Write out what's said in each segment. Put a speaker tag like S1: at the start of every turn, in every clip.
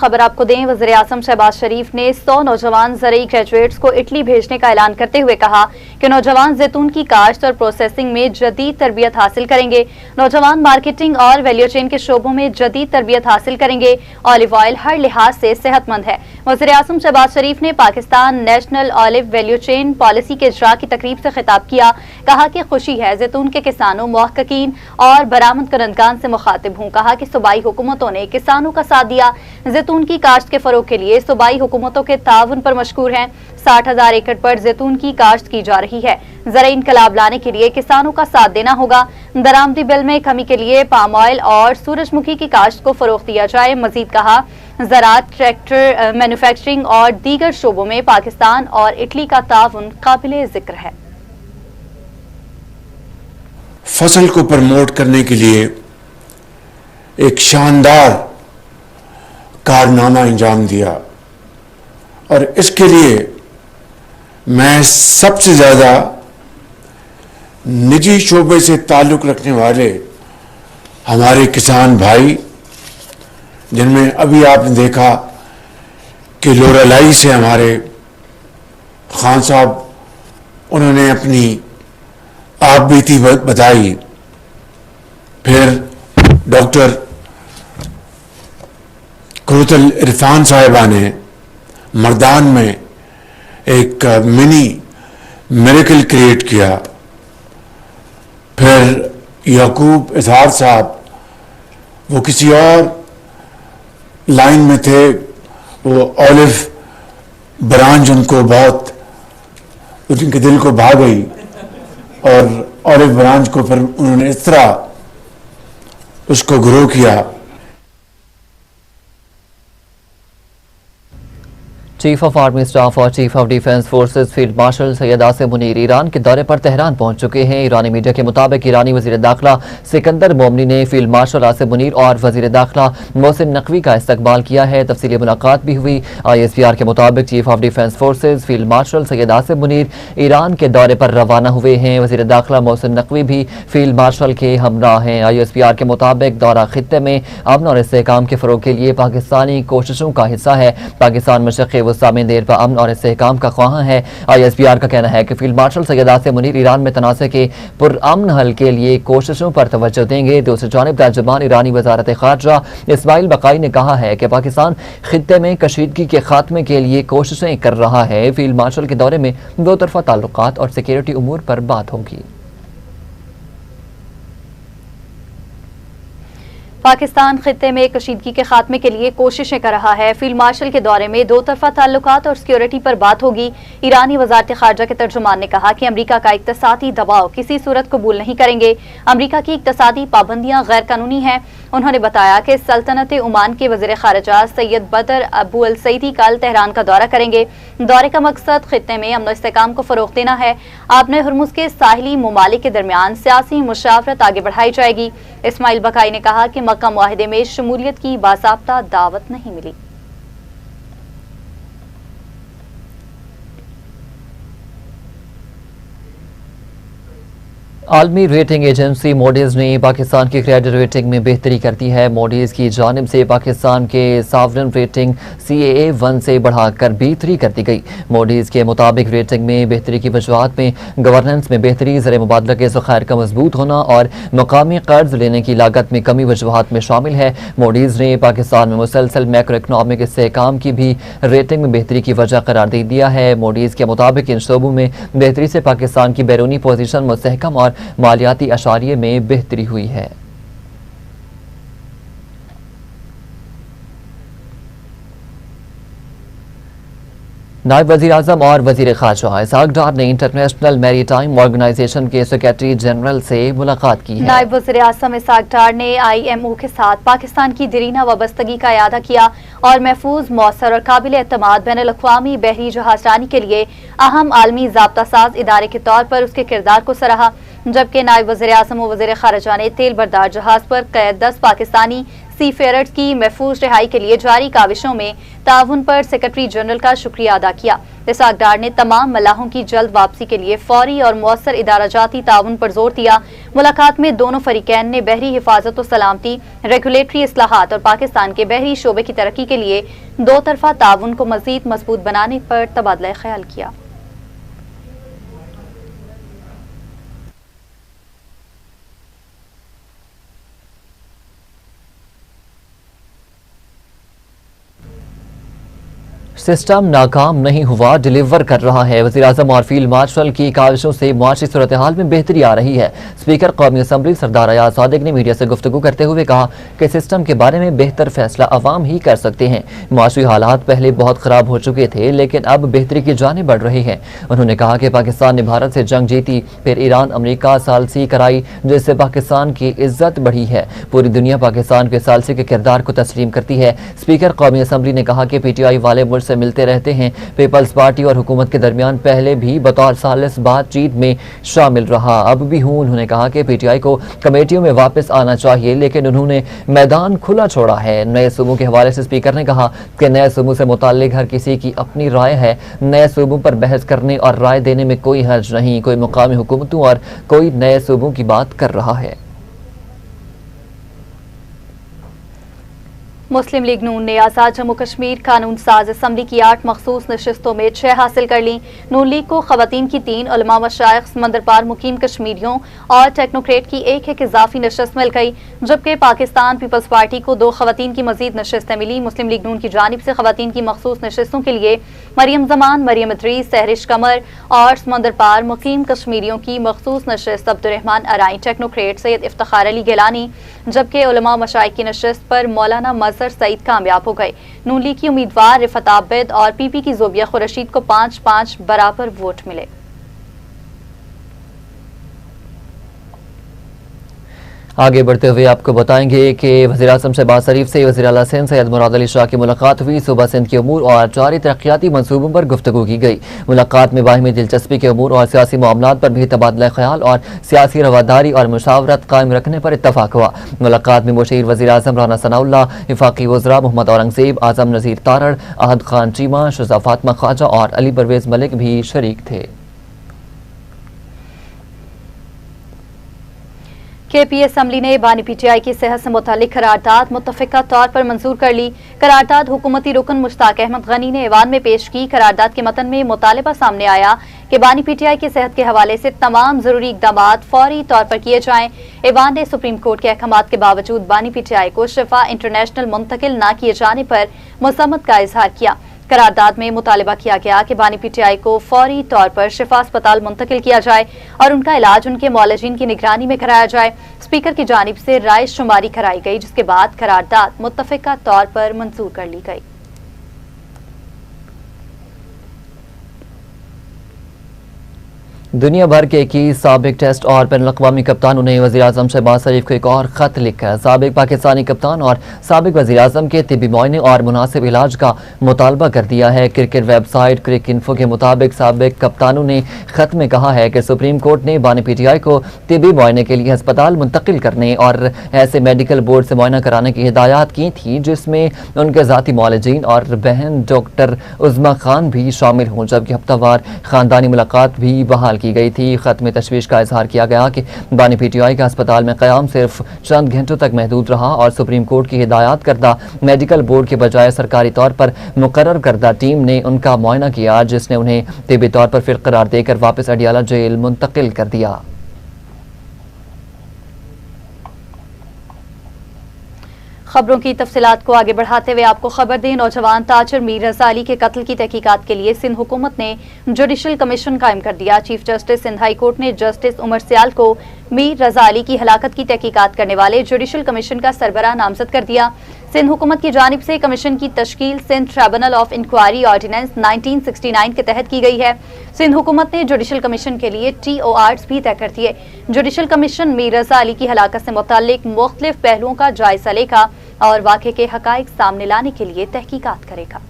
S1: خبر آپ کو دیں، وزیر اعظم شہباز شریف نے 100 نوجوان زرعی گریجویٹس کو اٹلی بھیجنے کا اعلان کرتے ہوئے کہا کہ نوجوان زیتون کی کاشت اور پروسیسنگ میں جدید تربیت حاصل کریں گے، نوجوان مارکیٹنگ اور ویلیو چین کے شعبوں میں جدید تربیت حاصل کریں گے۔ آلیو آئل ہر لحاظ سے صحت مند ہے۔ وزیر اعظم شہباز شریف نے Pakistan national olive value chain policy کے اجرا کی تقریب سے خطاب کیا، کہا کہ خوشی ہے زیتون کے کسانوں، محققین اور برآمد کنندگان سے مخاطب ہوں، کہا کہ صوبائی حکومتوں نے کسانوں کا ساتھ دیا، زیتون کی کاشت کے فروغ کے لیے صوبائی حکومتوں کے تعاون پر مشکور ہیں۔ 60,000 ایکڑ پر زیتون کی کاشت کی جا رہی ہے۔ زرعی انقلاب لانے کے لیے کسانوں کا ساتھ دینا ہوگا۔ درآمدی بل میں کمی کے لیے پام آئل اور سورج مکھی کی کاشت کو فروغ دیا جائے۔ مزید کہا زراعت، ٹریکٹر مینوفیکچرنگ اور دیگر شعبوں میں پاکستان اور اٹلی کا تعاون قابل ذکر ہے۔
S2: فصل کو پروموٹ کرنے کے لیے ایک شاندار کارنامہ انجام دیا، اور اس کے لیے میں سب سے زیادہ نجی شعبے سے تعلق رکھنے والے ہمارے کسان بھائی، جن میں ابھی آپ نے دیکھا کہ لورالائی سے ہمارے خان صاحب، انہوں نے اپنی آپ بیتی بتائی، پھر ڈاکٹر کروتل عرفان صاحبہ نے مردان میں ایک منی میریکل کریٹ کیا، پھر یعقوب اظہار صاحب وہ کسی اور لائن میں تھے، وہ اولیو برانچ ان کو بہت ان کے دل کو بھا گئی، اور اولیو برانچ کو پھر انہوں نے اس طرح اس کو گرو کیا۔
S3: چیف آف آرمی اسٹاف اور chief of defence forces field marshal Syed Asim Munir Iran کے دورے پر تہران پہنچ چکے ہیں۔ ایرانی میڈیا کے مطابق ایرانی وزیر داخلہ سکندر مومنی نے فیلڈ مارشل آصم منیر اور وزیر داخلہ محسن نقوی کا استقبال کیا ہے۔ تفصیلی ملاقات بھی ہوئی۔ ISPR کے مطابق chief of defence forces field marshal Syed Asim Munir Iran کے دورے پر روانہ ہوئے ہیں۔ وزیر داخلہ محسن نقوی بھی فیلڈ مارشل کے ہمراہ ہیں۔ ISPR کے مطابق دورہ خطے میں امن اور استحکام کے فروغ کے لیے پاکستانی کوششوں کا حصہ ہے۔ پاکستان مشرق وسطیٰ میں دیر پر امن اور استحکام کا خواہاں ہے۔ ISPR کا کہنا ہے کہ فیلڈ مارشل سید آصم منیر ایران میں تنازع کے پرامن حل کے لیے کوششوں پر توجہ دیں گے۔ دوسری جانب ترجمان ایرانی وزارت خارجہ اسماعیل بقائی نے کہا ہے کہ پاکستان خطے میں کشیدگی کے خاتمے کے لیے کوششیں کر رہا ہے۔ فیلڈ مارشل کے دورے میں دو طرفہ تعلقات اور سیکیورٹی امور پر بات ہوگی۔
S1: پاکستان خطے میں کشیدگی کے خاتمے کے لیے کوششیں کر رہا ہے۔ فیلڈ مارشل کے دورے میں دو طرفہ تعلقات اور سیکیورٹی پر بات ہوگی۔ ایرانی وزارت خارجہ کے ترجمان نے کہا کہ امریکہ کا اقتصادی دباؤ کسی صورت قبول نہیں کریں گے۔ امریکہ کی اقتصادی پابندیاں غیر قانونی ہیں۔ انہوں نے بتایا کہ سلطنت عمان کے وزیر خارجہ سید بدر ابو السعیدی کل تہران کا دورہ کریں گے۔ دورے کا مقصد خطے میں امن و استحکام کو فروغ دینا ہے۔ آبِ ہرمز کے ساحلی ممالک کے درمیان سیاسی مشاورت آگے بڑھائی جائے گی۔ اسماعیل بقائی نے کہا کہ مکہ معاہدے میں شمولیت کی باضابطہ دعوت نہیں ملی۔
S3: عالمی ریٹنگ ایجنسی موڈیز نے پاکستان کی کریڈٹ ریٹنگ میں بہتری کر دی ہے۔ موڈیز کی جانب سے پاکستان کے ساورن ریٹنگ CAA1 سے بڑھا کر B3 کر دی گئی۔ موڈیز کے مطابق ریٹنگ میں بہتری کی وجوہات میں گورننس میں بہتری، زر مبادلہ کے ذخائر کا مضبوط ہونا اور مقامی قرض لینے کی لاگت میں کمی وجوہات میں شامل ہے۔ موڈیز نے پاکستان میں مسلسل میکرو اکنامک استحکام کی بھی ریٹنگ میں بہتری کی وجہ قرار دے دیا ہے۔ موڈیز کے مطابق ان شعبوں میں بہتری سے پاکستان کی بیرونی پوزیشن مستحکم اور مالیاتی اشاریے میں بہتری ہوئی ہے۔ نائب وزیر اعظم اور وزیر خارجہ اسحاق ڈار نے انٹرنیشنل میری ٹائم آرگنائزیشن کے سیکریٹری جنرل سے ملاقات کی ہے۔
S1: نائب وزیر اعظم اسحاق ڈار نے IMO کے ساتھ پاکستان کی دیرینہ وابستگی کا اعادہ کیا اور محفوظ، مؤثر اور قابل اعتماد بین الاقوامی بحری جہاز رانی کے لیے اہم عالمی ضابطہ ساز ادارے کے طور پر اس کے کردار کو سراہا، جبکہ نائب وزیر اعظم و وزیر خارجہ نے تیل بردار جہاز پر قید 10 پاکستانی सी फेयरर्स की महफूज रिहाई के लिए जारी काविशों में ताउन पर सेक्रेटरी जनरल का शुक्रिया अदा किया। इसाक डार ने तमाम मलाहों की जल्द वापसी के लिए फौरी और मौसर इदाराजाती ताउन पर जोर दिया। मुलाकात में दोनों फरीकैन ने बहरी हिफाजत और सलामती, रेगुलेटरी इस्लाहात और पाकिस्तान के बहरी शोबे की तरक्की के लिए दो तरफा ताउन को मजीद मजबूत बनाने पर तबादला ख्याल किया।
S3: सिस्टम नाकाम नहीं हुआ, डिलीवर कर रहा है। वज़ीर-ए-आज़म और फील्ड मार्शल की काविशों से मुआशी सूरत हाल में बेहतरी आ रही है। स्पीकर कौमी असम्बली सरदार अयाज सादिक ने मीडिया से गुफ्तगू करते हुए कहा कि सिस्टम के बारे में बेहतर फैसला अवाम ही कर सकते हैं। मुआशी हालात पहले बहुत ख़राब हो चुके थे, लेकिन अब बेहतरी की जानिब बढ़ रही है। उन्होंने कहा कि पाकिस्तान ने भारत से जंग जीती, फिर ईरान अमरीका सालसी कराई, जिससे पाकिस्तान की इज्जत बढ़ी है। पूरी दुनिया पाकिस्तान के सालसी के किरदार को तस्लीम करती है। स्पीकर कौमी असम्बली ने कहा कि PTI वाले मुझसे मिलते रहते हैं। पीपल्स पार्टी और हुकूमत के दरमियान पहले भी बतौर सालिस बातचीत में शामिल रहा, अब भी हूँ। उन्होंने कहा कि PTI को कमेटियों में वापस आना चाहिए, लेकिन उन्होंने मैदान खुला छोड़ा है। नए सूबों के हवाले से स्पीकर ने कहा कि नए सूबों से मुताल्लिक हर किसी की अपनी राय है। नए सूबों पर बहस करने और राय देने में कोई हर्ज नहीं। कोई मुकामी हुकूमतों और कोई नए सूबों की बात कर रहा है।
S1: मुस्लिम लीग नून ने आज़ाद जम्मू कश्मीर कानून साज असम्बली की 8 मखसूस नशिस्तों में 6 हासिल कर ली। नून लीग को खवातीन की 3, उलमा मशाइख, समंदर पार मुकीम कश्मीरियों और टेक्नोक्रेट की एक इजाफी नशिस्त मिल गई, जबकि पाकिस्तान पीपल्स पार्टी को 2 खवातीन की मजीद नशिस्तें मिली। मुस्लिम लीग नून की जानिब से खवातीन की मखसूस नशिस्तों के लिए मरियम जमान, मरियम इदरीस, सहरिश कमर और समंदर पार मुकीम कश्मीरियों की मखसूस नशिस्त अब्दुर्रहमान अराई, टेक्नोक्रेट सैयद इफ्तिखार अली गिलानी, जबकि उलमा मशाइख की नशिस्त पर मौलाना मजहर सईद कामयाब हो गए। नून लीग की उम्मीदवार रिफत आबिद और PP की जोबिया खुरशीद को 5-5 बराबर वोट मिले।
S3: आगे बढ़ते हुए आपको बताएंगे कि वज़ीर-ए-आज़म शहबाज शरीफ से वज़ीर आला सिंध सैयद मुराद अली शाह की मुलाकात हुई। सूबा सिंध के अमूर और जारी तरक्याती मंसूबों पर गुफ्तगू की गई। मुलाकात में बाहिमी दिलचस्पी के अमूर और सियासी मामलात पर भी तबादला ख्याल और सियासी रवादारी और मुशावरत कायम रखने पर इत्तफाक हुआ। मुलाकात में मुशीर वज़ीर-ए-आज़म राना सनाउल्लाह, वफाकी वज़रा मोहम्मद औरंगज़ेब, आज़म नज़ीर तारड़, अहद खान चीमा, शुजा फातिमा ख्वाजा और अली परवेज़ मलिक भी शरीक थे।
S1: KP असम्बली ने बानी PTI की सेहत से मुतालिक करारदाद मुत्तफ़िका तौर पर मंजूर कर ली। करारदाद हुकूमती रुकन मुश्ताक अहमद गनी ने ऐवान में पेश की। करारदाद के मतन में मुतालबा सामने आया कि बानी PTI की सेहत के हवाले से तमाम जरूरी इक़दामात फौरी तौर पर किए जाएं। ऐवान ने सुप्रीम कोर्ट के अहकामात के बावजूद बानी PTI को शिफा इंटरनेशनल मुंतकिल न किए जाने पर मसम्मत का इजहार किया। करारदाद में मुतालबा किया गया कि बानी PTI को फौरी तौर पर शिफा अस्पताल मुंतकिल किया जाए और उनका इलाज उनके मौलजीन की निगरानी में कराया जाए। स्पीकर की जानिब से राय शुमारी कराई गई, जिसके बाद करारदाद मुत्तफ़िका तौर पर मंजूर कर ली गई।
S3: दुनिया भर के 21 साबिक टेस्ट और बैनुल अक़वामी कप्तानों ने वज़ीर-ए-आज़म शहबाज शरीफ को एक और ख़त लिखकर साबिक पाकिस्तानी कप्तान और साबिक वज़ीर-ए-आज़म के तिब्बी मुआयने और मुनासिब इलाज का मुतालबा कर दिया है। क्रिकेट वेबसाइट क्रिक इन्फो के मुताबिक साबिक कप्तानों ने ख़त में कहा है कि सुप्रीम कोर्ट ने बानी PTI को तिब्बी मुआयने के लिए अस्पताल मुंतकिल करने और ऐसे मेडिकल बोर्ड से मुआयना कराने की हिदायत की थी जिसमें उनके ज़ाती मौलजीन और बहन डॉक्टर उज़्मा खान भी शामिल हों, जबकि हफ्तावार ख़ानदानी मुलाकात भी बहाल की गई थी। खत में तशवीश का इजहार किया गया कि बानी PTI का अस्पताल में क़याम सिर्फ चंद घंटों तक महदूद रहा और सुप्रीम कोर्ट की हिदायत करदा मेडिकल बोर्ड के बजाय सरकारी तौर पर मुकर्रर करदा टीम ने उनका मुआयना किया, जिसने उन्हें तिब्बी तौर पर फिर करार देकर वापस अडियाला जेल मुंतकिल कर दिया।
S1: खबरों की तफसीलात को आगे बढ़ाते हुए आपको खबर दें, नौजवान ताजर मीर रज़ा अली के कत्ल की तहकीकात के लिए सिंध हुकूमत ने जुडिशल कमीशन कायम कर दिया। Chief justice Sindh high court ने जस्टिस उमर सियाल को मीर रज़ा अली की हलाकत की तहकीकात करने वाले जुडिशल कमीशन का सरबराह नामजद कर दिया। सिंध हुकूमत की जानिब से कमीशन की तश्कील Sindh tribunal of inquiry ordinance 1969 के तहत की गई है। सिंध हुकूमत ने जुडिशल कमीशन के लिए TORs भी तय कर दिए। जुडिशल कमीशन मीर रज़ा अली की हलाकत से मुताल्लिक मुख्तलिफ पहलुओं का जायजा लेगा और वाक़े के हक़ाइक़ सामने लाने के लिए तहकीकात करेगा।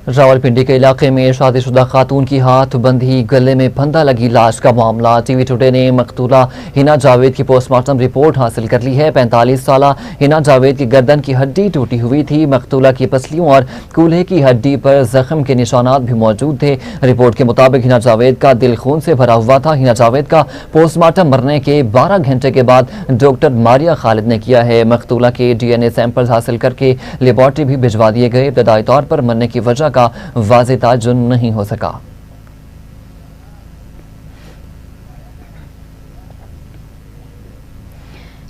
S3: रावलपिंडी के इलाके में शादीशुदा खातून की हाथ बंधी गले में फंदा लगी लाश का मामला। टीवी टुडे ने मकतूला हिना जावेद की पोस्टमार्टम रिपोर्ट हासिल कर ली है। 45 साला हिना जावेद की गर्दन की हड्डी टूटी हुई थी। मकतूला की पसलियों और कूल्हे की हड्डी पर जख्म के निशानात भी मौजूद थे। रिपोर्ट के मुताबिक हिना जावेद का दिल खून से भरा हुआ था। हिना जावेद का पोस्टमार्टम मरने के 12 घंटे के बाद डॉक्टर मारिया खालिद ने किया है। मकतूला के DNA सैंपल्स हासिल करके लेबॉर्ट्री भी भिजवा दिए गए। इब्तदाई तौर पर मरने की वजह का वाज़ेह ताजुन नहीं हो सका।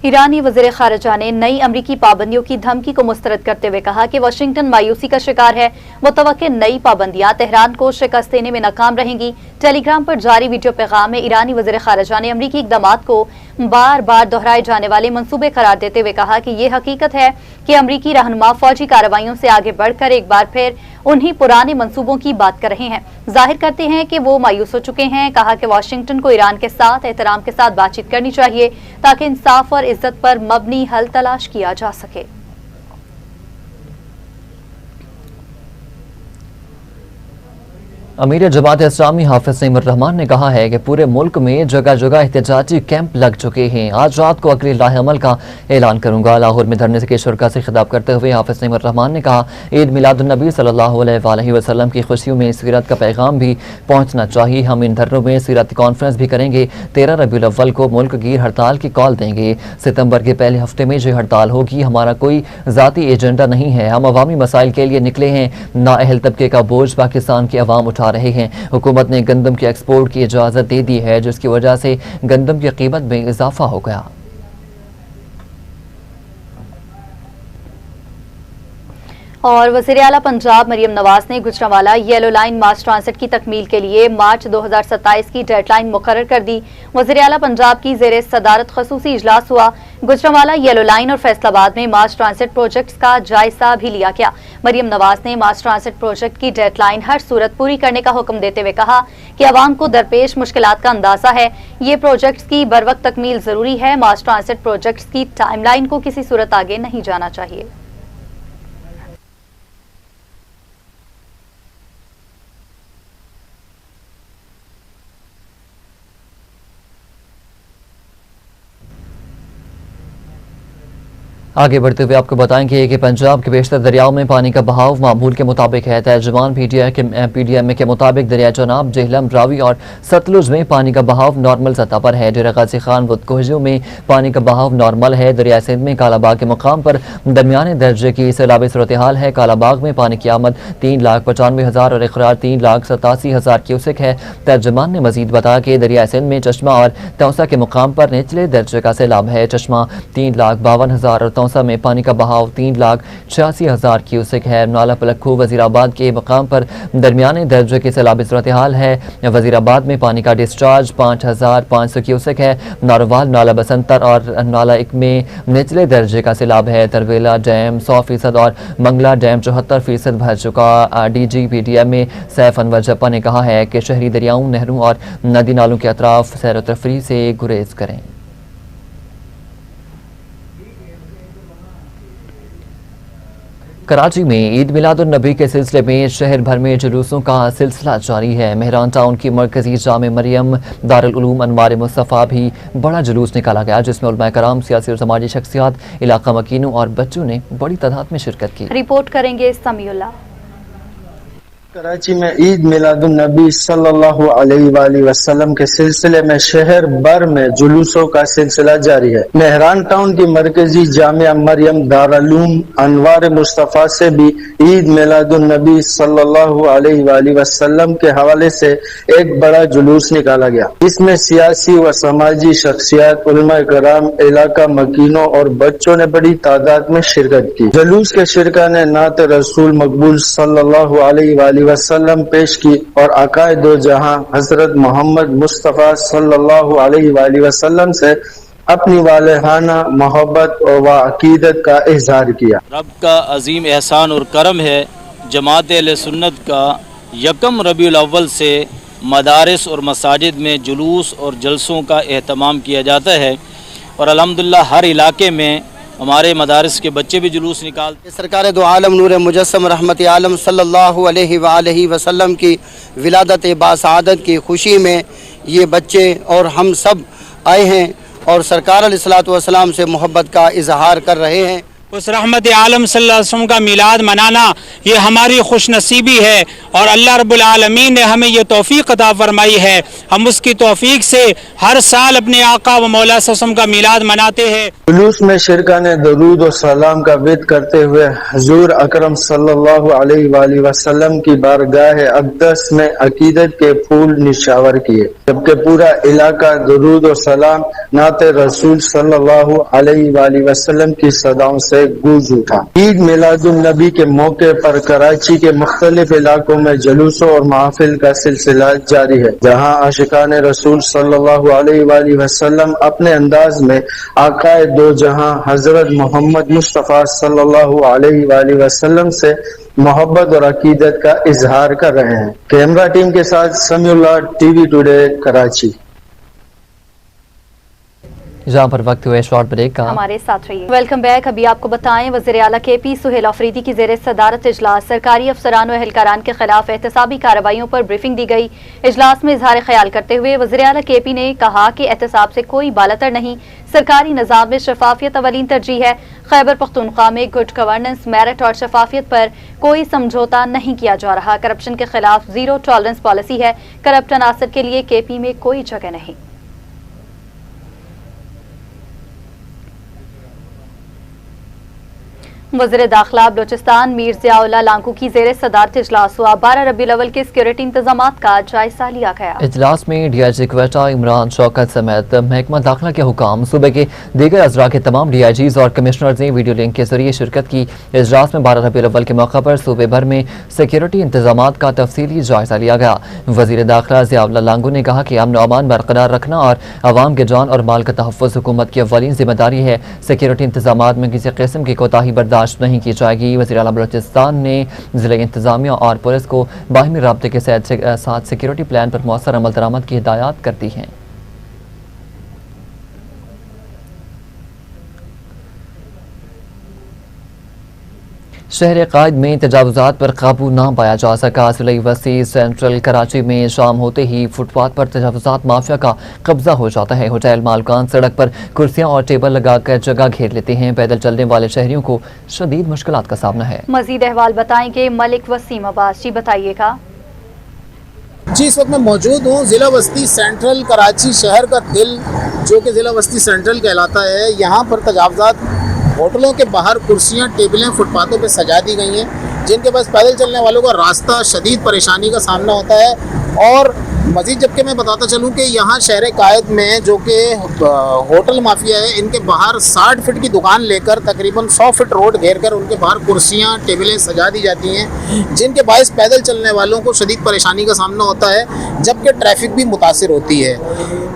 S1: ईरानी वज़ीर ख़ारिजा ने नई अमरीकी पाबंदियों की धमकी को मुस्तरद करते हुए कहा कि वाशिंगटन मायूसी का शिकार है। मुतवक्किल नई पाबंदियां तेहरान को शिकस्त देने में नाकाम रहेंगी। टेलीग्राम पर जारी वीडियो पैगाम में ईरानी वज़ीर ख़ारिजा ने अमरीकी इक़दामात को बार बार दोहराए जाने वाले मंसूबे करार देते हुए कहा कि ये हकीकत है कि अमरीकी रहनुमा फौजी कार्रवाइयों से आगे बढ़कर एक बार फिर उन्हीं पुराने मंसूबों की बात कर रहे हैं, जाहिर करते हैं कि वो मायूस हो चुके हैं। कहा कि वाशिंगटन को ईरान के साथ एहतराम के साथ बातचीत करनी चाहिए ताकि इंसाफ और इज्जत पर मबनी हल तलाश किया जा सके।
S3: अमीर जमात इस्लामी हाफिज सईमुर रहमान ने कहा है कि पूरे मुल्क में जगह जगह एहतजाजी कैंप लग चुके हैं। आज रात को अगले राह अमल का ऐलान करूंगा। लाहौर में धरने के शुरका से खिताब करते हुए हाफिज सईमुर रहमान ने कहा, ईद मिलादुन्नबी सल्लल्लाहु अलैहि वसल्लम की खुशियों में सीरत का पैगाम भी पहुंचना चाहिए। हम इन धरनों में सीरत कॉन्फ्रेंस भी करेंगे। 13 रबीउल अव्वल को मुल्क गिर हड़ताल की कॉल देंगे। सितंबर के पहले हफ्ते में जो हड़ताल होगी, हमारा कोई ज़ाती एजेंडा नहीं है। हम अवामी मसाइल के लिए निकले हैं। नाअहल तबके का बोझ पाकिस्तान की अवाम उठा रहे हैं। हुकूमत ने गंदम के एक्सपोर्ट की इजाजत दे दी है, जिसकी वजह से गंदम की कीमत में इजाफा हो गया।
S1: और वज़ीर आला पंजाब मरियम नवाज ने गुजरांवाला येलो लाइन मास ट्रांसिट की तकमील के लिए मार्च 2027 की डेडलाइन मुकर्रर कर दी। वज़ीर आला पंजाब की ज़ेरे सदारत खसूसी इजलास हुआ। गुजरांवाला येलो लाइन और फैसलाबाद में मास ट्रांसिट प्रोजेक्ट्स का जायजा भी लिया गया। मरियम नवाज ने मास ट्रांसिट प्रोजेक्ट की डेडलाइन हर सूरत पूरी करने का हुक्म देते हुए कहा कि अवाम को दरपेश मुश्किलात का अंदाजा है। ये प्रोजेक्ट्स की बरवक्त तकमील जरूरी है। मास ट्रांसिट प्रोजेक्ट्स की टाइमलाइन को किसी सूरत आगे नहीं जाना चाहिए।
S3: आगे बढ़ते हुए आपको बताएंगे कि पंजाब के बेशतर दरियाओं में पानी का बहाव मामूल के मुताबिक है। तर्जुमान PDM के मुताबिक दरिया चनाब, जेहलम, रावी और सतलुज में पानी का बहाव नॉर्मल सतह पर है। डेरा गाजी खान बुदकोहजू में पानी का बहाव नॉर्मल है। दरिया सिंध में कालाबाग के मुकाम पर दरमियाने दर्जे की सैलाबी सूरत हाल है। कालाबाग में पानी की आमद 3,95,000 और इकरार 3,87,000 क्यूसेक है। तर्जुमान ने मजीद बताया कि दरिया सिंध में चश्मा और तौसा के मुकाम पर निचले दर्जे का सैलाब है। चश्मा 3,52,000 और तौसा में पानी का बहाव 3,86,000 क्यूसेक है। नाला पलखू वजीराबाद के मकाम पर दरमियाने दर्जे की सैलाबी सूरत हाल है। वजीराबाद में पानी का डिस्चार्ज 5,500 क्यूसेक है। नारोवाल, नाला बसंतर और नाला एक में निचले दर्जे का सैलाब है। तरवेला डैम 100% और मंगला डैम 74% भर चुका। DG PDM में सैफ अनवर जप्पा ने कहा है कि शहरी दरियाओं, नहरों और नदी नालों के अतराफ सैर व तफरीह से गुरेज करें। कराची में ईद मिलादुन्नबी के सिलसिले में शहर भर में जुलूसों का सिलसिला जारी है। मेहरान टाउन की मरकजी जामे मरियम दारुल उलूम अनवार मुस्तफ़ा भी बड़ा जुलूस निकाला गया, जिसमें उलमा कराम, सियासी और समाजी शख्सियात, इलाका मकीनों और बच्चों ने बड़ी तादाद में शिरकत की।
S1: रिपोर्ट करेंगे समीउल्लाह।
S4: कराची में ईद मिलादुन्नबी सल्लल्लाहु अलैहि वसल्लम के सिलसिले में शहर भर में जुलूसों का सिलसिला जारी है। मेहरान टाउन की मरकजी जामिया मरियम दारुल अनवार मुस्तफ़ा से भी ईद मिलादुन्नबी सल्लल्लाहु अलैहि वसल्लम के हवाले से एक बड़ा जुलूस निकाला गया। इसमें सियासी व समाजी शख्सियात, उलमा कराम, इलाका मकीनों और बच्चों ने बड़ी तादाद में शिरकत की। जुलूस के शिरका ने नात रसूल मकबूल सल्लल्लाहु अलैहि वसल्लम पेश की और आकाए दो जहां हजरत मोहम्मद मुस्तफ़ा सल्लल्लाहु अलैहि वसल्लम से अपनी वालेहाना मोहब्बत व अकीदत का इजहार किया।
S5: रब का अजीम एहसान और करम है, जमात अहले सुन्नत का यकम रबीउल अव्वल से मदारिस और मसाजिद में जुलूस और जलसों का एहतमाम किया जाता है और अल्हम्दुलिल्लाह हर इलाके में हमारे मदारिस के बच्चे भी जुलूस निकालते।
S6: सरकार दो आलम नूर मुजस्सम रहमत आलम सल्लल्लाहु अलैहि वसल्लम की विलादत बासआदत की खुशी में ये बच्चे और हम सब आए हैं और सरकार अलैहिस्सलातु वस्सलाम से मोहब्बत का इजहार कर रहे हैं।
S7: उस रहमत आलम सल्लल्लाहु अलैहि वसल्लम का मिलाद मनाना ये हमारी खुशनसीबी है और अल्लाह रब्बुल आलमीन ने हमें ये तौफीक अता फरमाई है। हम उसकी तौफीक से हर साल अपने आका व मौला सल्लल्लाहु अलैहि वसल्लम का मिलाद मनाते हैं।
S4: जुलूस में शिरकाने दरूद और सलाम का विद करते हुए हुजूर अकरम सल्लल्लाहु अलैहि वसल्लम की बारगाह अक़दस में अकीदत के फूल निशावर किए, जबकि पूरा इलाका दरूद और सलाम नाते रसूल सल्लल्लाहु अलैहि वसल्लम की सदाओं से गूंज उठा। ईद मिलादुन नबी के मौके पर कराची के मुख्तलिफ इलाकों में जुलूसों और महफिल का सिलसिला जारी है, जहां आशिकान रसूल सल्लल्लाहु अलैहि वसल्लम अपने अंदाज में आकाए दो जहां हजरत मोहम्मद मुस्तफ़ा सल्लल्लाहु अलैहि वसल्लम से मोहब्बत और अकीदत का इजहार कर रहे हैं। कैमरा टीम के साथ समीउल्लाह, टीवी टुडे, कराची।
S3: जहाँ पर वक्त हुए शॉर्ट ब्रेक का,
S1: हमारे साथ रहिए। Welcome back. अभी आपको बताएं, वज़ीर आला KP सुहेल अफरीदी की ज़ेर सदारत इजलास सरकारी अफसरान व एहलकारान के खिलाफ एहतसाबी कार्रवाइयों पर ब्रीफिंग दी गई। इजलास में इजहार ख्याल करते हुए वज़ीर आला KP ने कहा कि एहतसाब से कोई बालतर नहीं, सरकारी निज़ाम में शफाफियत अवलीन तरजीह है। खैबर पख्तूनख्वा में गुड गवर्नेंस, मेरिट और शफाफियत पर कोई समझौता नहीं किया जा रहा। करप्शन के खिलाफ जीरो टॉलरेंस पॉलिसी है। करप्ट अनासर के लिए KP में कोई जगह नहीं। वज़ीर दाखिला बलोचिस्तान मीर ज़ियाउल्लाह लांगू की ज़ेर सदारत इजलास हुआ। 12 रबीउल अव्वल के सिक्योरिटी इंतजामात का जायजा लिया गया। इजलास में DIG क्वेटा इमरान शौकत समेत महकमा दाखिला के हुकाम, सूबे के दीगर अजरा के तमाम DIGs और कमिश्नर्स ने वीडियो लिंक के जरिए शिरकत की। इजलास में 12 रबीउल अव्वल के मौका पर सूबे भर में सिक्योरिटी इंतजामात का तफसीली जायजा लिया गया। वज़ीर दाखिला ज़ियाउल्लाह लांगू ने कहा कि अमन और अमान बरकरार रखना और अवाम के जान और माल का तहफ़्फ़ुज़ हुकूमत की अव्वलीन जिम्मेदारी है। सिक्योरिटी इंतजामात में किसी किस्म की कोताही बर्दाश्त नहीं की जाएगी। वज़ीर आला बलोचिस्तान ने ज़िला इंतजामिया और पुलिस को बाहिमी राब्ते के साथ सिक्योरिटी प्लान पर मौसर अमल दरामद की हिदायत कर दी हैं। शहर कायद में तजावुज़ात पर काबू ना पाया जा सका। ज़िला वसी सेंट्रल कराची में शाम होते ही फुटपाथ पर तजावुज़ात माफिया का कब्जा हो जाता है। होटल मालकान सड़क पर कुर्सियां और टेबल लगाकर जगह घेर लेते हैं। पैदल चलने वाले शहरियों को शदीद मुश्किलात का सामना है। मजीद अहवाल बताएंगे मलिक वसीम अब्बास जी, बताइएगा।
S8: जी, इस वक्त मैं मौजूद हूँ ज़िला वस्ती सेंट्रल कराची शहर का दिल, जो कि ज़िला वस्ती सेंट्रल कहलाता है। यहाँ पर तजावुज़ात होटलों के बाहर कुर्सियाँ टेबलें फुटपाथों पे सजा दी गई हैं, जिनके पास पैदल चलने वालों का रास्ता शदीद परेशानी का सामना होता है। और मज़ीद जबकि मैं बताता चलूँ कि यहाँ शहर कायद में जो कि होटल माफिया है, इनके बाहर 60 फीट की दुकान लेकर तकरीबन 100 फीट रोड घेर कर उनके बाहर कुर्सियाँ टेबलें सजा दी जाती हैं, जिनके बायस पैदल चलने वालों को शदीद परेशानी का सामना होता है, जबकि ट्रैफिक भी मुतासिर होती है।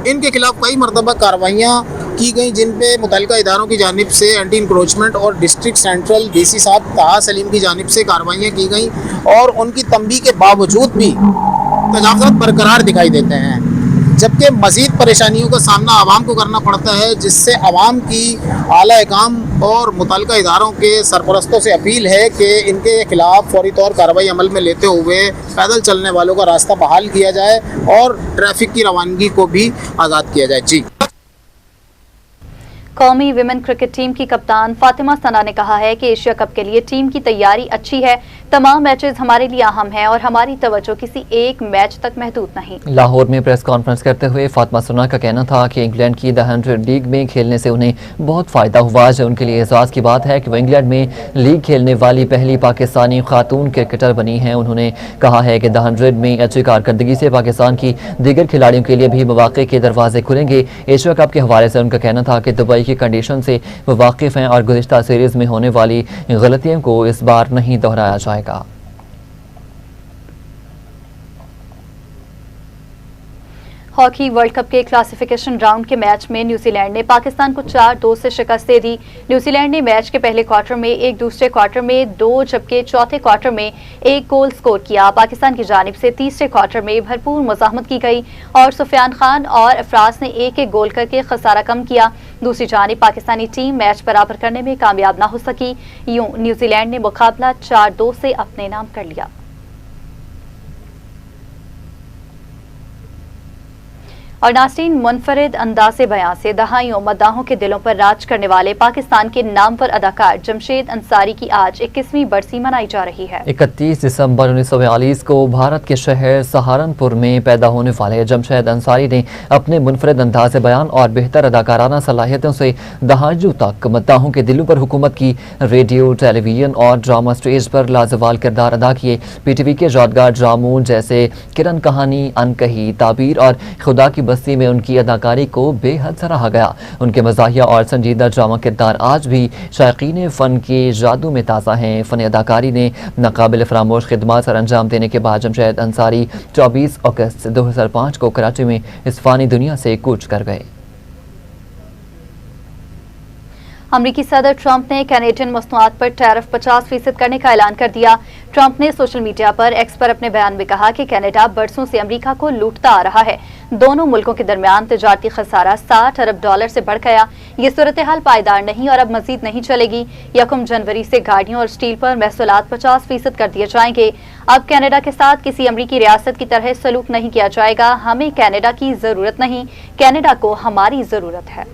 S8: इनके खिलाफ कई मरतबा कार्रवाइयाँ की गई, जिन पे मुतल्लिका इदारों की जानिब से एंटी इंक्रोचमेंट और डिस्ट्रिक्ट सेंट्रल DC साहब ताहा सलीम की जानिब से कार्रवाइयाँ की गई और उनकी तंबीह के बावजूद भी तजावुज़ात बरकरार दिखाई देते हैं, जबकि मज़ीद परेशानियों का सामना आवाम को करना पड़ता है, जिससे आवाम की आला एहकाम और मुतल्लिका इदारों के सरपरस्तों से अपील है कि इनके खिलाफ फौरी तौर कार्रवाई अमल में लेते हुए पैदल चलने वालों का रास्ता बहाल किया जाए और ट्रैफिक की रवानगी को भी आज़ाद किया जाए। जी।
S1: कौमी विमेन क्रिकेट टीम की कप्तान फातिमा सना ने कहा है कि एशिया कप के लिए टीम की तैयारी अच्छी है। तमाम मैचेस हमारे लिए अहम हैं और हमारी तवज्जो किसी एक मैच तक महदूद नहीं। लाहौर में प्रेस कॉन्फ्रेंस करते हुए फातिमा सना का कहना था कि इंग्लैंड की द 100 लीग में खेलने से उन्हें बहुत फ़ायदा हुआ है। उनके लिए एजाज़ की बात है कि वो इंग्लैंड में लीग खेलने वाली पहली पाकिस्तानी खातून क्रिकेटर बनी हैं। उन्होंने कहा है कि द 100 में अच्छी कारकर्दगी से पाकिस्तान की दीगर खिलाड़ियों के लिए भी मौक़े के दरवाजे खुलेंगे। एशिया कप के हवाले से उनका कहना था कि दुबई की कंडीशन से वो वाकिफ़ हैं और गुज़िश्ता सीरीज़ में होने वाली गलतियों को इस बार नहीं दोहराया जाएगा। हॉकी वर्ल्ड कप के क्लासिफिकेशन राउंड के मैच में न्यूजीलैंड ने पाकिस्तान को 4-2 से शिकस्त दे दी। न्यूजीलैंड ने मैच के पहले क्वार्टर में 1, दूसरे क्वार्टर में 2 जबकि चौथे क्वार्टर में 1 गोल स्कोर किया। पाकिस्तान की जानिब से तीसरे क्वार्टर में भरपूर मुज़ाहमत की गई और सुफियान खान और अफराज ने 1-1 गोल करके खसारा कम किया। दूसरी जानिब पाकिस्तानी टीम मैच बराबर करने में कामयाब ना हो सकी। यूं न्यूजीलैंड ने मुकाबला 4-2 से अपने नाम कर लिया। और नाज़रीन, मुनफरिद अंदाज़े बयां से दहाइयों मद्दाहों के दिलों पर राज करने वाले पाकिस्तान के नामवर अदाकार जमशेद अंसारी की आज 21वीं बरसी मनाई जा रही है।
S3: 31 दिसंबर 1942 को भारत के शहर सहारनपुर में पैदा होने वाले जमशेद अंसारी ने अपने मुनफरिद अंदाज़े बयान और बेहतर अदाकाराना सलाहियतों से दहाइयों तक मद्दाहों के दिलों पर हुकूमत की। रेडियो, टेलीविजन और ड्रामा स्टेज पर लाजवाल किरदार अदा किए। PTV के यादगार ड्रामों जैसे किरण कहानी, अनकही, ताबीर और खुदा की बस्ती में उनकी अदाकारी को बेहद सराहा गया। उनके मज़ाहिया और संजीदा ड्रामा किरदार आज भी शायकीन फ़न के जादू में ताज़ा हैं। फ़न अदाकारी ने नाकाबिल फरामोश खिदमत सर अंजाम देने के बाद जमशेद अंसारी 24 अगस्त 2005 को कराची में इस फ़ानी दुनिया से कूच कर गए।
S1: अमरीकी सदर ट्रंप ने कैनेडियन मसनूआत पर टैरिफ 50% करने का ऐलान कर दिया। ट्रंप ने सोशल मीडिया पर एक्स पर अपने बयान में कहा कि कनाडा बरसों से अमरीका को लूटता आ रहा है। दोनों मुल्कों के दरमियान तिजारती खसारा $60 अरब से बढ़ गया। ये सूरत हाल पायदार नहीं और अब मजीद नहीं चलेगी। 1 जनवरी से गाड़ियों और स्टील पर महसूलात 50% कर दिए जाएंगे। अब कनाडा के साथ किसी अमरीकी रियासत की तरह सलूक नहीं किया जाएगा। हमें कनाडा की जरूरत नहीं, कनाडा को हमारी जरूरत है।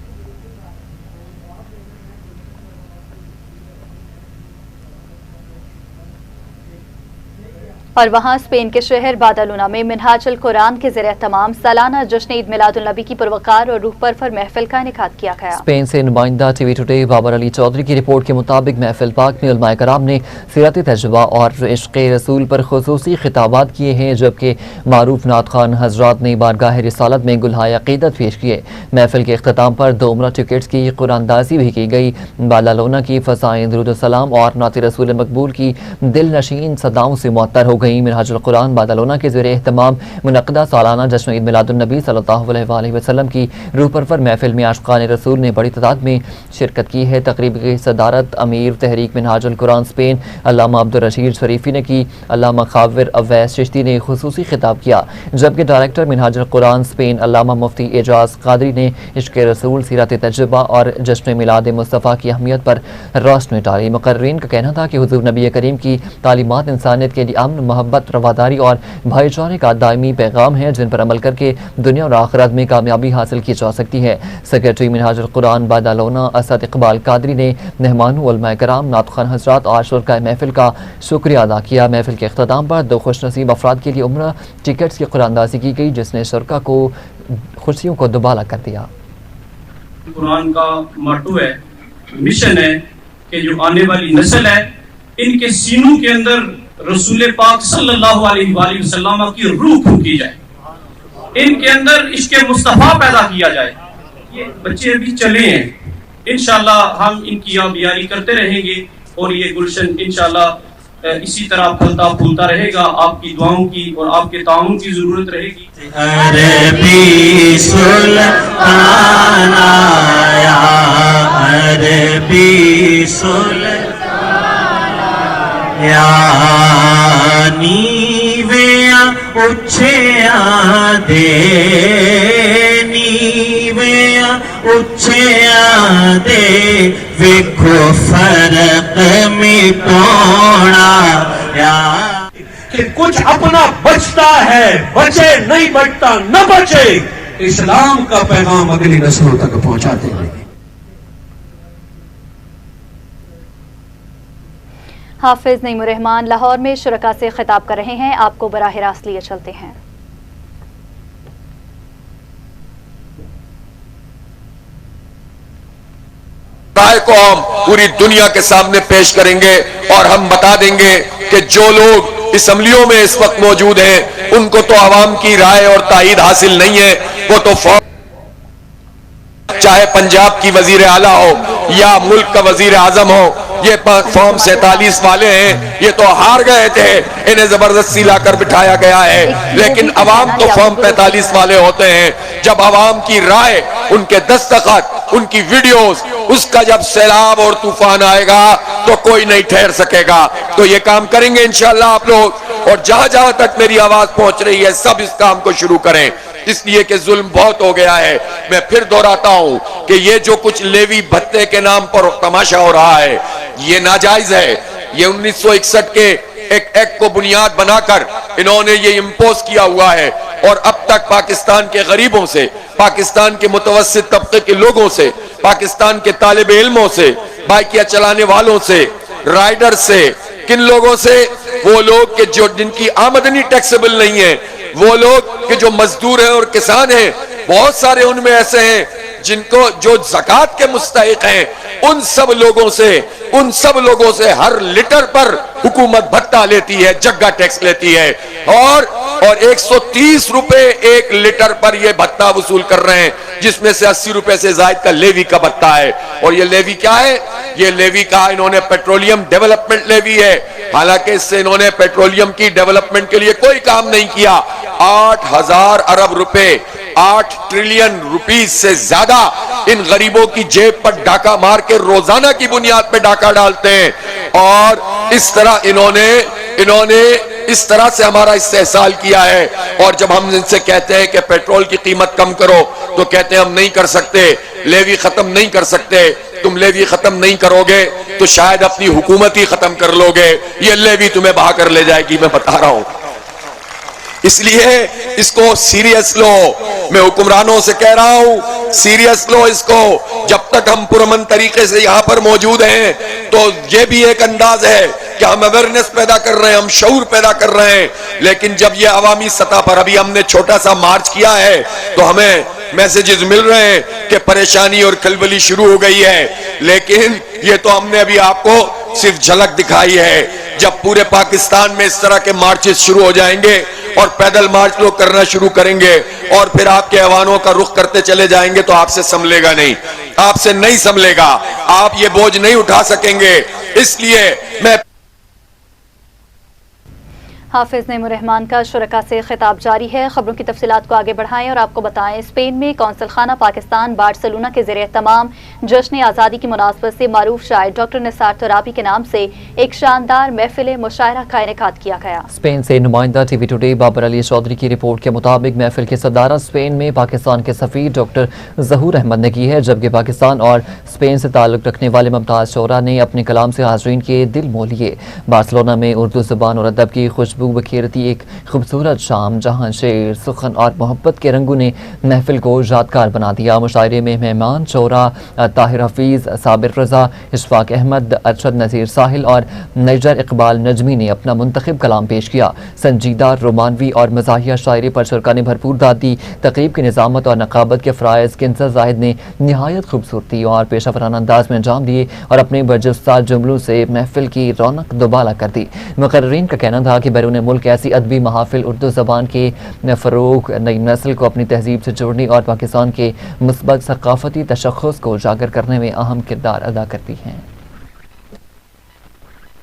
S1: और वहाँ स्पेन के शहर बादालूना में मिनहाजुल कुरान के ज़रिए तमाम सालाना जश्न ईद मिलादुन नबी की पुरवकार और रूह परवर महफिल का इनेकाद किया गया।
S3: स्पेन से नुमाइंदा TV टुडे बाबर अली चौधरी की रिपोर्ट के मुताबिक महफिल पाक में उलमाए कराम ने सीरत तजुर्बा और इश्क़ रसूल पर खुसूसी खिताबात किए हैं, जबकि मारूफ नात खान हजरात ने बारगाह रिसालत में गुलहाए अक़ीदत पेश किए। महफिल के अख्ताम पर 2 उम्रा टिकट्स की कुरानदाजी भी की गई। बादालूना की फ़ज़ाएं दुरूद सलाम और नात रसूल मकबूल की दिल नशीन सदाओं से मुअत्तर हो गई। मिनहाजुल कुरान बादालूना के ज़रिए एहतमाम मुनक़दा सालाना जश्न ईद मिलादुन नबी सल्लल्लाहु अलैहि वसल्लम की रूह परवर महफिल में आशिक़ान रसूल ने बड़ी तादाद में शिरकत की है। तक़रीब की सदारत अमीर तहरीक मिनहाजुल कुरान स्पेन अल्लामा अब्दुल रशीद शरीफ़ी ने की। अल्लामा खाविर अवैस चिश्ती ने खुसूसी खिताब किया, जबकि डायरेक्टर मिनहाजुल कुरान स्पेन अल्लामा मुफ्ती एजाज कादरी ने इश्क़ रसूल, सीरत तजुर्बा और जश्न मिलाद मुस्तफ़ा की अहमियत पर रोशनी डाली। मुक़र्रिरीन का कहना था कि हुज़ूर नबी करीम की तालीमात इंसानियत के लिए अमन, मोहब्बत, रवादारी और भाईचारे का दायमी पैगाम है, जिन पर अमल करके दुनिया और आखिरत में कामयाबी हासिल की जा सकती है। सेक्रेटरी मिनहाजुल कुरान बादालूना असद इकबाल कादरी ने मेहमानों, उलमाए कराम, नात खान हज़रात और शुरकाए महफिल का शुक्रिया अदा किया। महफिल के अख्ताम पर 2 खुशनसीब अफराद के लिए उम्रा टिकट्स की कुरानदाजी की गई, जिसने शुरका को खुशियों को दुबाला कर दिया।
S9: कुरान का मोटो है, मिशन है कि जो आने वाली नस्ल है इनके सीनों के अंदर रसूल पाक सल्लल्लाहु अलैहि वसल्लम की रूह फूंकी जाए, इनके अंदर इश्क़ मुस्तफ़ा पैदा किया जाए। ये बच्चे अभी चले हैं, इंशाल्लाह हम इनकी याबियारी करते रहेंगे और ये गुलशन इंशाल्लाह इसी तरह फलता फूलता रहेगा। आपकी दुआओं की और आपके ताउन की जरूरत रहेगी।
S10: अरबी सुल्तान आया, अरबी सुल्तान नीवेया उच्छिया दे, नीवेया उच्छिया दे, वेखो फर्क मिटोना या
S11: कि कुछ अपना बचता है, बचे नहीं बचता न बचे। इस्लाम का पैगाम अगली नस्लों तक पहुंचाते हैं।
S1: हाफिज नईमुर रहमान लाहौर में शुरका से खिताब कर रहे हैं। आपको बराह रास्त लिए चलते हैं।
S12: राय को हम पूरी दुनिया के सामने पेश करेंगे और हम बता देंगे कि जो लोग असम्बलियों में इस वक्त मौजूद हैं उनको तो आवाम की राय और ताईद हासिल नहीं है। वो तो चाहे पंजाब की वजीर आला हो या मुल्क का वजीर आजम हो, ये फॉर्म 47 वाले हैं, ये तो हार गए थे, इन्हें जबरदस्ती लाकर बिठाया गया है। लेकिन अवाम तो फॉर्म 45 वाले होते हैं। जब अवाम की राय, उनके दस्तखत, उनकी वीडियोस, उसका जब सैलाब और तूफान आएगा तो कोई नहीं ठहर सकेगा। तो ये काम करेंगे इंशाअल्लाह आप लोग, और जहां जहां तक मेरी आवाज पहुंच रही है सब इस काम को शुरू करें। اس لیے کہ ظلم بہت ہو گیا ہے. میں پھر دہراتا ہوں کہ یہ جو کچھ لیوی بھتے کے نام پر تماشا ہو رہا ہے یہ ناجائز ہے. یہ 1961 کے ایک ایکٹ کو بنیاد بنا کر انہوں نے یہ امپوز کیا ہوا ہے اور اب تک پاکستان کے غریبوں سے, پاکستان کے متوسط طبقے کے لوگوں سے, پاکستان کے طالب علموں سے, بائکیاں چلانے والوں سے, رائڈر سے, کن لوگوں سے؟ وہ لوگ کہ جو جن کی آمدنی ٹیکسیبل نہیں ہے, وہ لوگ کہ جو مزدور ہیں اور کسان ہیں. بہت سارے ان میں ایسے ہیں جن کو جو زکوٰۃ کے مستحق ہیں. ان سب لوگوں سے ہر لیٹر پر حکومت بھتہ لیتی ہے, جگہ ٹیکس لیتی ہے اور 130 روپے ایک لیٹر پر یہ بھتہ وصول کر رہے ہیں, جس میں سے 80 روپے سے زائد کا لیوی کا بھتہ ہے. اور یہ لیوی کیا ہے؟ یہ لیوی کا انہوں نے پیٹرولیم ڈیولپمنٹ لیوی ہے, حالانکہ اس سے انہوں نے پیٹرولیم کی ڈیولپمنٹ کے لیے کوئی کام نہیں کیا. 8,000 ارب روپے, 8 ٹریلین روپیز سے زیادہ ان غریبوں کی جیب پر ڈاکہ مار کے روزانہ کی بنیاد پہ ڈاکہ ڈالتے ہیں. اور اس طرح انہوں نے اس طرح سے ہمارا استحصال کیا ہے. اور جب ہم ان سے کہتے ہیں کہ پیٹرول کی قیمت کم کرو تو کہتے ہیں ہم نہیں کر سکتے, لیوی ختم نہیں کر سکتے. تم لیوی ختم نہیں کرو گے تو شاید اپنی حکومت ہی ختم کر لو گے. یہ لیوی تمہیں بہا کر لے جائے گی, میں بتا رہا ہوں. اس لیے اس کو سیریس لو. میں حکمرانوں سے کہہ رہا ہوں سیریس لو اس کو. جب تک ہم پرامن طریقے سے یہاں پر موجود ہیں تو یہ بھی ایک انداز ہے کہ ہم اویئرنیس پیدا کر رہے ہیں, ہم شعور پیدا کر رہے ہیں. لیکن جب یہ عوامی سطح پر ابھی ہم نے چھوٹا سا مارچ کیا ہے تو ہمیں میسیجز مل رہے ہیں کہ پریشانی اور کھلبلی شروع ہو گئی ہے. لیکن یہ تو ہم نے ابھی آپ کو صرف جھلک دکھائی ہے. جب پورے پاکستان میں اس طرح کے مارچز شروع ہو جائیں گے اور پیدل مارچ لوگ کرنا شروع کریں گے اور پھر آپ کے ایوانوں کا رخ کرتے چلے جائیں گے تو آپ سے سنبھلے گا نہیں, آپ سے نہیں سنبھلے گا, آپ یہ بوجھ نہیں اٹھا سکیں گے. اس لیے میں
S1: حافظ نعیم الرحمان کا شرکا سے خطاب جاری ہے. خبروں کی تفصیلات کو آگے بڑھائیں اور آپ کو بتائیں اسپین میں قونصل خانہ پاکستان بارسلونا کے زیر اہتمام جشن آزادی کی مناسبت سے معروف شاعر ڈاکٹر نثار ترابی کے نام سے ایک شاندار محفل مشاعرہ کا انعقاد کیا گیا.
S3: اسپین سے نمائندہ ٹی وی ٹوڈے بابر علی چودھری کی رپورٹ کے مطابق محفل کی صدارت اسپین میں پاکستان کے سفیر ڈاکٹر ظہور احمد نے کی ہے, جبکہ پاکستان اور اسپین سے تعلق رکھنے والے ممتاز شعراء نے اپنے کلام سے حاضرین کے دل مو لیے. بارسلونا میں اردو زبان اور ادب کی خوشبو بکھیرتی ایک خوبصورت شام جہاں شعر, سخن اور محبت کے رنگوں نے محفل کو یادگار بنا دیا. مشاعرے میں مہمان شعراء طاہر حفیظ, صابر رضا, اشفاق احمد, ارشد نذیر ساحل اور نیجر اقبال نجمی نے اپنا منتخب کلام پیش کیا. سنجیدہ, رومانوی اور مزاحیہ شاعری پر شرکا نے بھرپور داد دی. تقریب کی نظامت اور نقابت کے فرائض کنزر زاہد نے نہایت خوبصورتی اور پیشہ ورانہ انداز میں انجام دیے اور اپنے برجستہ جملوں سے محفل کی رونق دوبالا کر دی. مقررین کا کہنا تھا کہ بیرون ملک ایسی ادبی محافل اردو زبان کے فروغ, نئی نسل کو اپنی تہذیب سے جوڑنے اور پاکستان کے مثبت ثقافتی تشخص کو اجاگر کرنے میں اہم کردار ادا کرتی ہیں.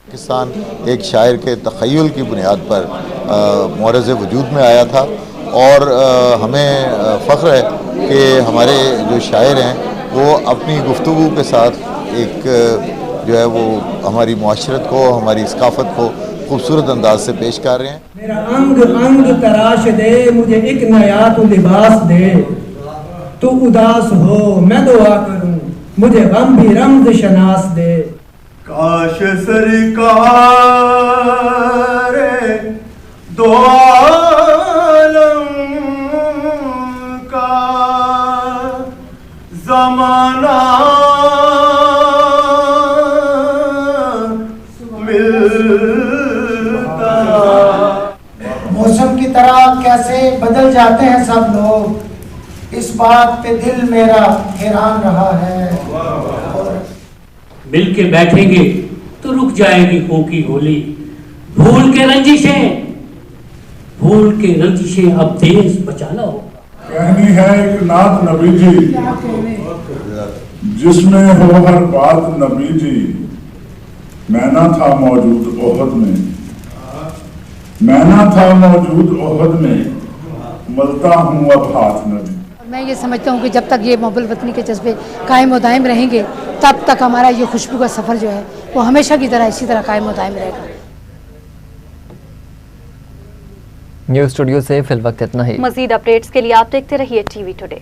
S13: پاکستان ایک شاعر کے تخیل کی بنیاد پر معرض وجود میں آیا تھا اور ہمیں فخر ہے کہ ہمارے جو شاعر ہیں وہ اپنی گفتگو کے ساتھ ایک جو ہے وہ ہماری معاشرت کو, ہماری ثقافت کو خوبصورت انداز سے پیش کر رہے ہیں.
S14: میرا انگ انگ تراش دے, مجھے ایک نیا تو لباس دے, تو اداس ہو میں دعا کروں, مجھے غم بھی رمز شناس دے.
S10: کاش سرکار دو عالم کا زمانہ
S14: موسم کی طرح کیسے بدل جاتے ہیں سب لوگ, اس بات پہ دل میرا حیران رہا ہے.
S15: مل کے بیٹھیں گے تو رک جائے گی ہو کی ہولی, بھول کے رنجشیں اب دیس بچا لو.
S16: کہنی ہے ایک نعت نبی جی, جس میں ہو ہر بات نبی جی, میں نہ تھا موجود احد میں, میں نہ تھا موجود احد میں, ملتا ہوں اب ہاتھ نبی.
S17: میں یہ سمجھتا ہوں کہ جب تک یہ محب الوطنی کے جذبے قائم و دائم رہیں گے تب تک ہمارا یہ خوشبو کا سفر جو ہے وہ ہمیشہ کی طرح اسی طرح قائم و دائم رہے گا.
S3: न्यूज़ स्टूडियो से फिल वक्त इतना ही।
S1: मजीद अपडेट्स के लिए आप देखते रहिए टीवी टुडे।